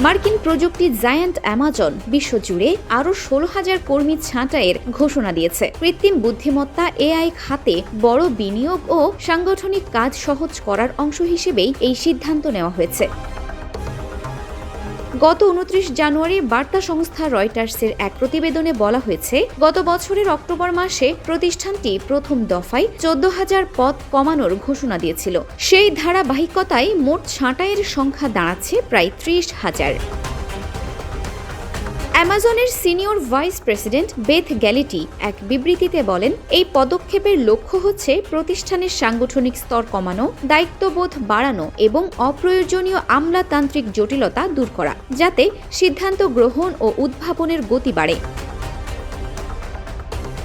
মার্কিন প্রযুক্তি giant Amazon বিশ্বজুড়ে আরও 16,000 কর্মী ছাঁটাইয়ের ঘোষণা দিয়েছে। কৃত্রিম বুদ্ধিমত্তা এআই খাতে বড় বিনিয়োগ ও সাংগঠনিক কাজ সহজ করার অংশ হিসেবেই এই সিদ্ধান্ত নেওয়া হয়েছে। গত 29 জানুয়ারি বার্তা সংস্থা রয়টার্সের এক প্রতিবেদনে বলা হয়েছে, গত বছরের অক্টোবর মাসে প্রতিষ্ঠানটি প্রথম দফায় 14,000 পদ কমানোর ঘোষণা দিয়েছিল। সেই ধারাবাহিকতায় মোট ছাঁটাইয়ের সংখ্যা দাঁড়াচ্ছে প্রায় 30,000। অ্যামাজনের সিনিয়র ভাইস প্রেসিডেন্ট বেথ গ্যালিটি এক বিবৃতিতে বলেন, এই পদক্ষেপের লক্ষ্য হচ্ছে প্রতিষ্ঠানের সাংগঠনিক স্তর কমানো, দায়িত্ববোধ বাড়ানো এবং অপ্রয়োজনীয় আমলাতান্ত্রিক জটিলতা দূর করা, যাতে সিদ্ধান্ত গ্রহণ ও উদ্ভাবনের গতি বাড়ে।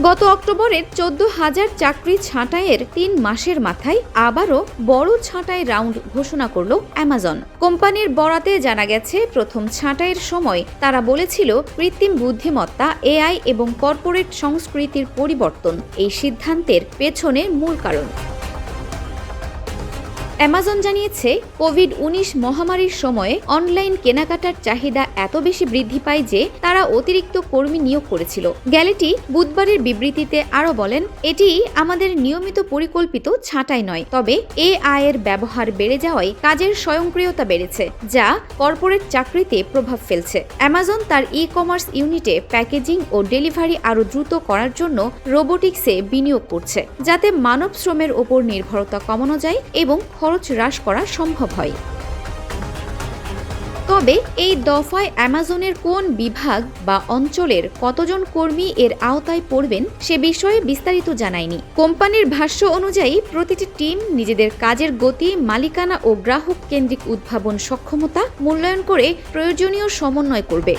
গত অক্টোবরের 14,000 চাকরি ছাঁটাইয়ের 3 মাসের মাথায় আবারও বড় ছাঁটাই রাউন্ড ঘোষণা করল অ্যামাজন। কোম্পানির বরাতে জানা গেছে, প্রথম ছাঁটাইয়ের সময় তারা বলেছিল কৃত্রিম বুদ্ধিমত্তা, এআই এবং কর্পোরেট সংস্কৃতির পরিবর্তন এই সিদ্ধান্তের পেছনে মূল কারণ। অ্যামাজন জানিয়েছে, কোভিড-19 মহামারীর সময়ে অনলাইন কেনাকাটার চাহিদা এত বেশি বৃদ্ধি পায় যে তারা অতিরিক্ত কর্মী নিয়োগ করেছিল। গ্যালিটি বুধবারের বিবৃতিতে আরও বলেন, এটি আমাদের নিয়মিত পরিকল্পিত ছাঁটাই নয়, তবে এআই এর ব্যবহার বেড়ে যাওয়ায় কাজের স্বয়ংক্রিয়তা বেড়েছে, যা কর্পোরেট চাকরিতে প্রভাব ফেলছে। অ্যামাজন তার ই-কমার্স ইউনিটে প্যাকেজিং ও ডেলিভারি আরও দ্রুত করার জন্য রোবোটিক্সে বিনিয়োগ করছে, যাতে মানব শ্রমের ওপর নির্ভরতা কমানো যায় এবং খরচ হ্রাস করা সম্ভব হয়। তবে এই দফায় অ্যামাজনের কোন বিভাগ বা অঞ্চলের কতজন কর্মী এর আওতায় পড়বেন সে বিষয়ে বিস্তারিত জানায়নি। কোম্পানির ভাষ্য অনুযায়ী প্রতিটি টিম নিজেদের কাজের গতি, মালিকানা ও গ্রাহক কেন্দ্রিক উদ্ভাবন সক্ষমতা মূল্যায়ন করে প্রয়োজনীয় সমন্বয় করবে।